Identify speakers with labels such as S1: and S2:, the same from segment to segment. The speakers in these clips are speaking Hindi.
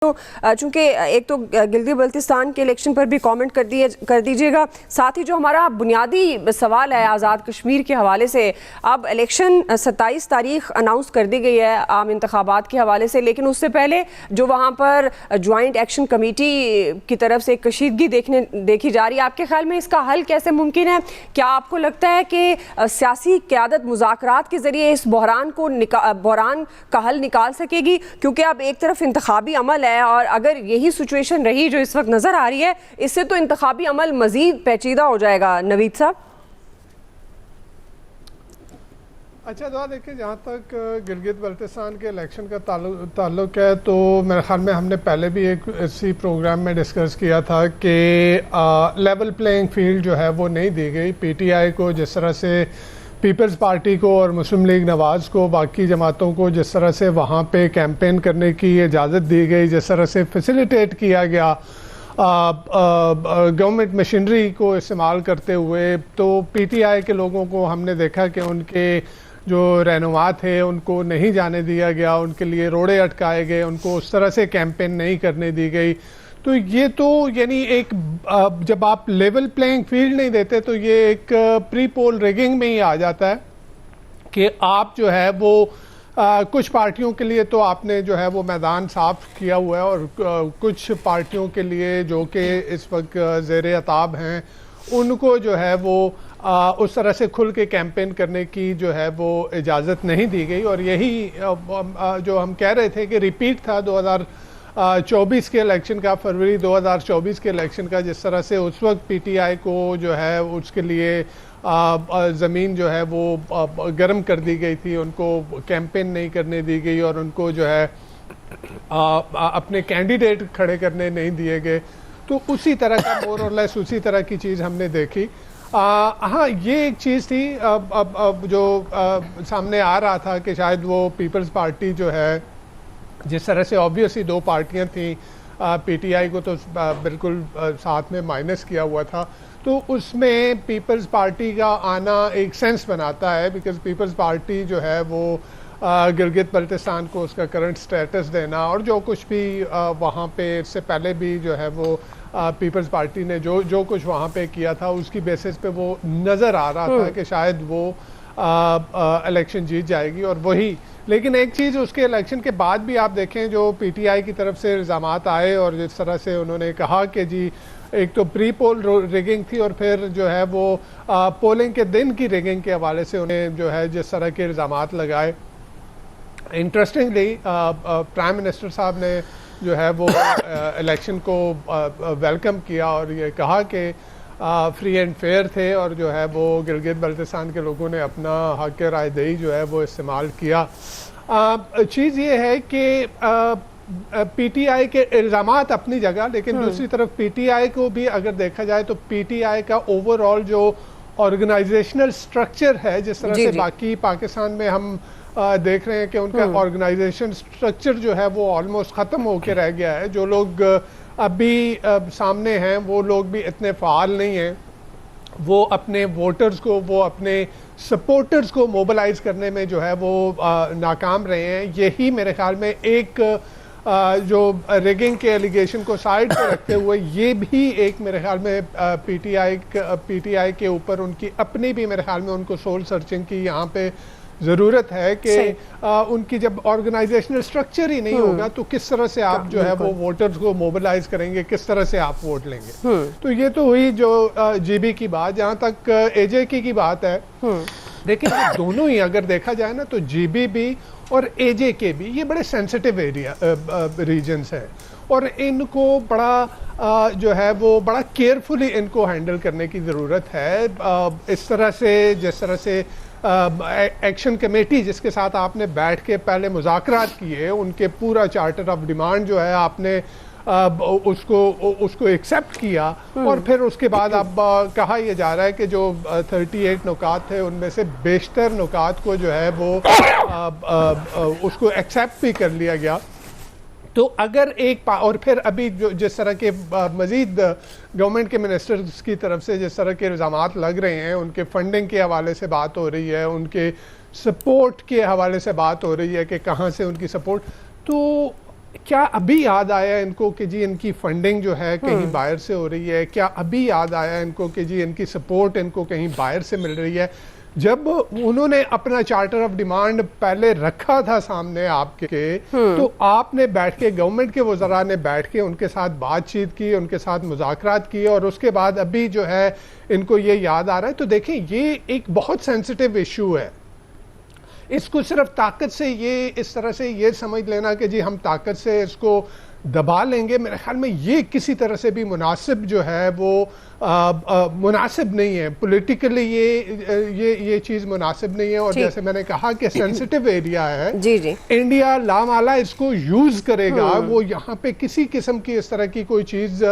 S1: तो चूंकि एक तो गिलगित बल्तिस्तान के इलेक्शन पर भी कमेंट कर दीजिएगा, साथ ही जो हमारा बुनियादी सवाल है आज़ाद कश्मीर के हवाले से। अब इलेक्शन 27 तारीख अनाउंस कर दी गई है आम इंतखाबात के हवाले से, लेकिन उससे पहले जो वहाँ पर जॉइंट एक्शन कमेटी की तरफ से कशीदगी देखी जा रही है, आपके ख्याल में इसका हल कैसे मुमकिन है? क्या आपको लगता है कि सियासी क़यादत मुज़ाकरात के ज़रिए इस बहरान का हल निकाल सकेगी? क्योंकि अब एक तरफ इंतखाबी अमल है और अगर यही सिचुएशन रही जो इस वक्त नजर आ रही है, इससे तो इंतखाबी अमल मजीद पेचीदा हो जाएगा। नवीद साहब।
S2: अच्छा दुआ देखिए, जहाँ तक गिलगित बल्तिस्तान के इलेक्शन का ताल्लुक है तो मेरे ख्याल में हमने पहले भी एक इसी प्रोग्राम में डिस्कस किया था कि लेवल प्लेइंग फील्ड जो है वो नहीं दी गई। पीटीआई को जिस तरह से, पीपल्स पार्टी को और मुस्लिम लीग नवाज़ को, बाकी जमातों को जिस तरह से वहाँ पे कैंपेन करने की इजाज़त दी गई, जिस तरह से फैसिलिटेट किया गया गवर्नमेंट मशीनरी को इस्तेमाल करते हुए, तो पीटीआई के लोगों को हमने देखा कि उनके जो रहनुमा थे उनको नहीं जाने दिया गया, उनके लिए रोड़े अटकाए गए, उनको उस तरह से कैंपेन नहीं करने दी गई। तो ये तो यानी एक जब आप लेवल प्लेइंग फील्ड नहीं देते तो ये एक प्री पोल रिगिंग में ही आ जाता है कि आप जो है वो कुछ पार्टियों के लिए तो आपने जो है वो मैदान साफ किया हुआ है और कुछ पार्टियों के लिए जो कि इस वक्त ज़ेरे अताब हैं उनको जो है वो उस तरह से खुल के कैंपेन करने की जो है वो इजाज़त नहीं दी गई। और यही जो हम कह रहे थे कि रिपीट था 2024 के इलेक्शन का, फरवरी 2024 के इलेक्शन का, जिस तरह से उस वक्त पीटीआई को जो है उसके लिए ज़मीन जो है वो गर्म कर दी गई थी, उनको कैंपेन नहीं करने दी गई और उनको जो है अपने कैंडिडेट खड़े करने नहीं दिए गए। तो उसी तरह का मोर और लेस उसी तरह की चीज़ हमने देखी। हाँ, ये एक चीज़ थी अब जो सामने आ रहा था कि शायद वो पीपल्स पार्टी जो है, जिस तरह से ऑब्वियसली दो पार्टियां थी, पीटीआई को तो बिल्कुल साथ में माइनस किया हुआ था, तो उसमें पीपल्स पार्टी का आना एक सेंस बनाता है, बिकॉज पीपल्स पार्टी जो है वो गिलगित बल्तिस्तान को उसका करंट स्टेटस देना और जो कुछ भी वहाँ पे इससे पहले भी जो है वो पीपल्स पार्टी ने जो कुछ वहाँ पे किया था उसकी बेसिस पे वो नज़र आ रहा था कि शायद वो इलेक्शन जीत जाएगी। और वही, लेकिन एक चीज़ उसके इलेक्शन के बाद भी आप देखें जो पीटीआई की तरफ से इल्ज़ामात आए और जिस तरह से उन्होंने कहा कि जी एक तो प्री पोल रिगिंग थी और फिर जो है वो पोलिंग के दिन की रिगिंग के हवाले से उन्हें जो है जिस तरह के इल्ज़ामात लगाए। इंटरेस्टिंगली प्राइम मिनिस्टर साहब ने जो है वो इलेक्शन को वेलकम किया और ये कहा कि फ्री एंड फेयर थे और जो है वो गिलगित बल्तिस्तान के लोगों ने अपना हक राय दही जो है वो इस्तेमाल किया। चीज़ ये है कि पीटीआई के इल्ज़ामात अपनी जगह, लेकिन दूसरी तरफ पीटीआई को भी अगर देखा जाए तो पीटीआई का ओवरऑल जो ऑर्गेनाइजेशनल स्ट्रक्चर है, जिस तरह से बाकी पाकिस्तान में हम देख रहे हैं कि उनका ऑर्गेनाइजेशन स्ट्रक्चर जो है वो ऑलमोस्ट ख़त्म होकर रह गया है। जो लोग अभी सामने हैं वो लोग भी इतने फ़ाल नहीं हैं, वो अपने वोटर्स को, वो अपने सपोर्टर्स को मोबिलाइज करने में जो है वो नाकाम रहे हैं। यही मेरे ख्याल में एक जो रिगिंग के एलिगेशन को साइड पर रखते हुए ये भी एक मेरे ख्याल में पीटीआई के ऊपर उनकी अपनी भी मेरे ख्याल में उनको सोल सर्चिंग की यहाँ पे ज़रूरत है कि उनकी जब ऑर्गेनाइजेशनल स्ट्रक्चर ही नहीं होगा तो किस तरह से आप जो है वो वोटर्स को मोबिलाइज करेंगे, किस तरह से आप वोट लेंगे। तो ये तो हुई जो जीबी की बात। जहाँ तक एजेके की बात है, देखिए दोनों ही अगर देखा जाए ना तो जीबी भी और एजेके भी ये बड़े सेंसिटिव एरिया रीजन्स हैं और इनको बड़ा जो है वो बड़ा केयरफुली इनको हैंडल करने की ज़रूरत है। इस तरह से जिस तरह से एक्शन कमेटी जिसके साथ आपने बैठ के पहले मुज़ाकरात किए, उनके पूरा चार्टर ऑफ डिमांड जो है आपने उसको एक्सेप्ट किया और फिर उसके बाद अब कहा यह जा रहा है कि जो 38 नुकात थे उनमें से बेशतर नुकात को जो है वो उसको एक्सेप्ट भी कर लिया गया। तो अगर एक और फिर अभी जो जिस तरह के मज़ीद गवर्नमेंट के मिनिस्टर्स की तरफ से जिस तरह के इल्ज़ामात लग रहे हैं, उनके फंडिंग के हवाले से बात हो रही है, उनके सपोर्ट के हवाले से बात हो रही है कि कहाँ से उनकी सपोर्ट, तो क्या अभी याद आया इनको कि जी इनकी फंडिंग जो है कहीं बाहर से हो रही है? क्या अभी याद आया इनको कि जी इनकी सपोर्ट इनको कहीं बाहर से मिल रही है? जब उन्होंने अपना चार्टर ऑफ डिमांड पहले रखा था सामने आपके, तो आपने बैठ के, गवर्नमेंट के वज़रा ने बैठ के उनके साथ बातचीत की, उनके साथ मुज़ाकरात किए, और उसके बाद अभी जो है इनको ये याद आ रहा है। तो देखें, ये एक बहुत सेंसिटिव इशू है। इसको सिर्फ ताकत से, ये इस तरह से ये समझ लेना कि जी हम ताकत से इसको दबा लेंगे, मेरे ख्याल में ये किसी तरह से भी मुनासिब जो है वो मुनासिब नहीं है। पॉलिटिकली ये चीज़ मुनासिब नहीं है। और जैसे मैंने कहा कि सेंसिटिव एरिया है,
S1: जी जी,
S2: इंडिया लामाला इसको यूज़ करेगा। वो यहाँ पे किसी किस्म की इस तरह की कोई चीज़,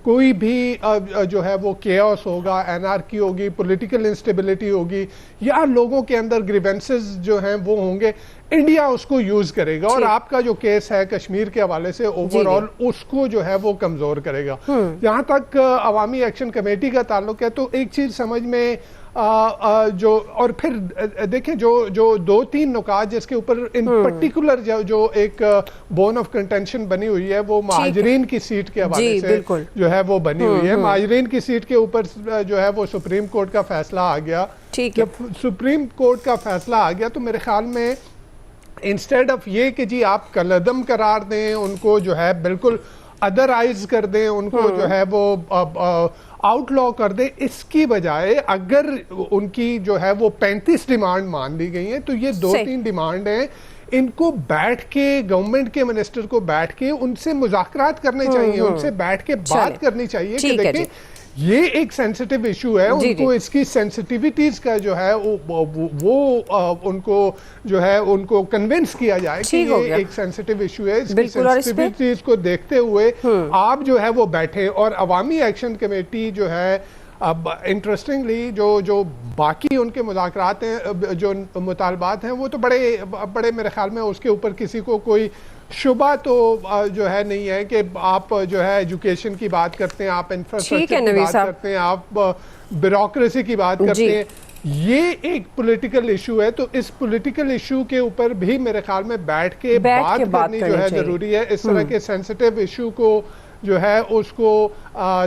S2: कोई भी जो है वो केओस होगा, एनार्की होगी, पॉलिटिकल इंस्टेबिलिटी होगी, या लोगों के अंदर ग्रीवेंसेस जो हैं वो होंगे, इंडिया उसको यूज करेगा और आपका जो केस है कश्मीर के हवाले से ओवरऑल उसको जो है वो कमजोर करेगा। जहां तक अवामी एक्शन कमेटी का ताल्लुक है, तो एक चीज समझ में जो, और फिर देखें जो 2-3 नुकात जिसके ऊपर इन पर्टिकुलर जो एक बोन ऑफ कंटेंशन बनी हुई है, वो महाजरीन की सीट के हवाले से जो है वो बनी हुई है। महाजरीन की सीट के ऊपर जो है वो सुप्रीम कोर्ट का फैसला आ गया। जब सुप्रीम कोर्ट का फैसला आ गया, तो मेरे ख्याल में इंस्टेड ऑफ ये कि जी आप कलअदम करार दें, उनको जो है बिल्कुल अदराइज कर दें, उनको जो है वो आउटलॉ कर दे, इसकी बजाय अगर उनकी जो है वो 35 डिमांड मान ली गई हैं, तो ये 2-3 डिमांड हैं, इनको बैठ के गवर्नमेंट के मिनिस्टर को बैठ के उनसे मुज़ाकरात करने चाहिए, उनसे बैठ के बात करनी चाहिए कि देखिए ये एक सेंसिटिव इशू है, उनको इसकी सेंसिटिविटीज का जो है वो उनको जो है उनको कन्विंस किया जाए कि ये एक सेंसिटिव इशू है। इसकी सेंसिटिविटीज को देखते हुए आप जो है वो बैठे। और अवामी एक्शन कमेटी जो है, अब इंटरेस्टिंगली जो बाकी उनके मुज़ाकरात हैं, जो मुतालबात हैं, वो तो बड़े मेरे ख्याल में उसके ऊपर किसी को कोई शुबा तो जो है नहीं है कि आप जो है एजुकेशन की बात करते हैं, आप इंफ्रास्ट्रक्चर की बात करते हैं, आप ब्यूरोक्रेसी की बात करते हैं, ये एक पॉलिटिकल इशू है। तो इस पॉलिटिकल इशू के ऊपर भी मेरे ख्याल में बैठ के बात करनी जो है जरूरी है। इस तरह के सेंसिटिव इशू को जो है उसको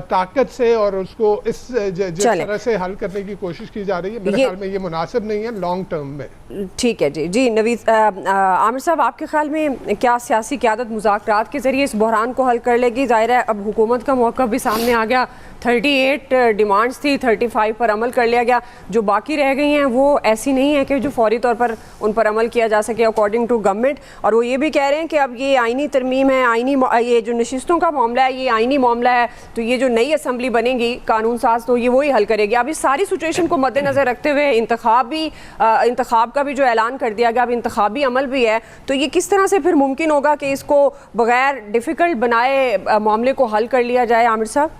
S2: ताकत से और उसको जिस तरह से हल करने की कोशिश की जा रही है, मेरे ख्याल में ये मुनासिब नहीं है लॉन्ग टर्म में।
S1: ठीक है जी नवीद आमिर साहब, आपके ख्याल में क्या सियासी क़यादत मुज़ाकरात के ज़रिए इस बहरान को हल कर लेगी? ज़ाहिर है अब हुकूमत का मौक़िफ़ भी सामने आ गया, 38 डिमांड्स थी, 35 पर अमल कर लिया गया, जो बाकी रह गई हैं वो ऐसी नहीं है कि जो फौरी तौर पर उन पर अमल किया जा सके अकॉर्डिंग टू गवर्नमेंट। और वो ये भी कह रहे हैं कि अब ये आइनी तरमीम है, ये जो नशिस्तों का मामला है ये आइनी मामला है, तो ये जो नई असम्बली बनेगी कानून साज तो ये वही हल करेगी। अब इस सारी सिचुएशन को मद्देनजर रखते हुए इंतखाब का भी जो ऐलान कर दिया गया, अब इंतखाबी अमल भी है, तो ये किस तरह से फिर मुमकिन होगा कि इसको बगैर डिफ़िकल्ट बनाए मामले को हल कर लिया जाए? आमिर साहब,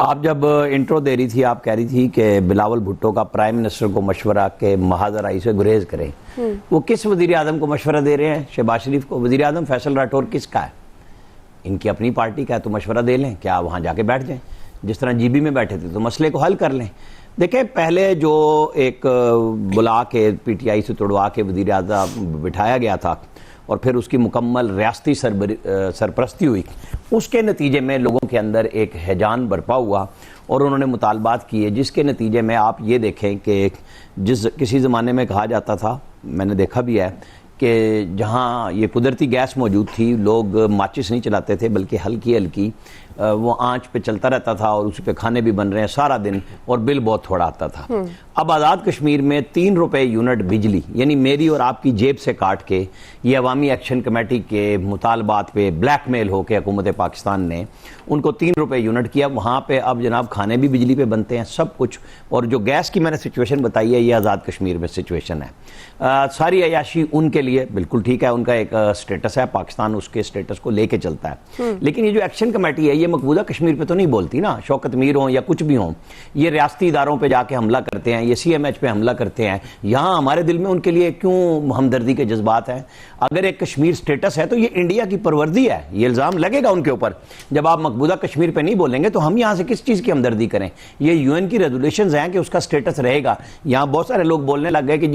S3: आप जब इंट्रो दे रही थी, आप कह रही थी कि बिलावल भुट्टो का प्राइम मिनिस्टर को मशवरा के महाजराई से गुरेज करें। वो किस वजीर आजम को मशवरा दे रहे हैं? शहबाज शरीफ को। वजीर आजम फैसल राठौर किसका है? इनकी अपनी पार्टी का है, तो मशवरा दे लें, क्या वहाँ जाके बैठ जाएं? जिस तरह जीबी में बैठे थे तो मसले को हल कर लें। देखें, पहले जो एक बुला के पीटीआई से तुड़वा के वजीर आज़म बिठाया गया था और फिर उसकी मुकम्मल रियासती सरपरस्ती हुई, उसके नतीजे में लोगों के अंदर एक हैजान बरपा हुआ और उन्होंने मुतालबात किए, जिसके नतीजे में आप ये देखें कि किसी ज़माने में कहा जाता था, मैंने देखा भी है, कि जहाँ ये कुदरती गैस मौजूद थी, लोग माचिस नहीं चलाते थे बल्कि हल्की हल्की वो आंच पे चलता रहता था और उसी पे खाने भी बन रहे हैं सारा दिन और बिल बहुत थोड़ा आता था। अब आज़ाद कश्मीर में 3 रुपए यूनिट बिजली, यानी मेरी और आपकी जेब से काट के, ये अवामी एक्शन कमेटी के मुतालबात पे ब्लैकमेल हो के हुकूमत पाकिस्तान ने उनको 3 रुपए यूनिट किया। वहाँ पे अब जनाब खाने भी बिजली पे बनते हैं, सब कुछ। और जो गैस की मैंने सिचुएशन बताई है, ये आज़ाद कश्मीर में सिचुएशन है। सारी अयाशी उनके लिए बिल्कुल ठीक है, उनका एक स्टेटस है, पाकिस्तान उसके स्टेटस को लेके चलता है। लेकिन ये जो एक्शन कमेटी है, ये मकबूजा कश्मीर पे तो नहीं बोलती ना, शौकत मीर हो या कुछ भी हो, ये रियासती इदारों पे जाके हमला करते हैं, ये CMH पे हमला करते हैं। यहाँ हमारे दिल में उनके लिए क्यों हमदर्दी के जज्बात हैं? अगर एक कश्मीर स्टेटस है तो ये इंडिया की परवर्दी है, ये इल्ज़ाम लगेगा उनके ऊपर। जब आप मकबूजा कश्मीर पे नहीं बोलेंगे तो हम यहाँ से किस चीज़ की हमदर्दी करें? ये UN की रेजोल्यूशंस हैं कि उसका स्टेटस रहेगा। यहाँ बहुत सारे लोग बोलने लग गए कि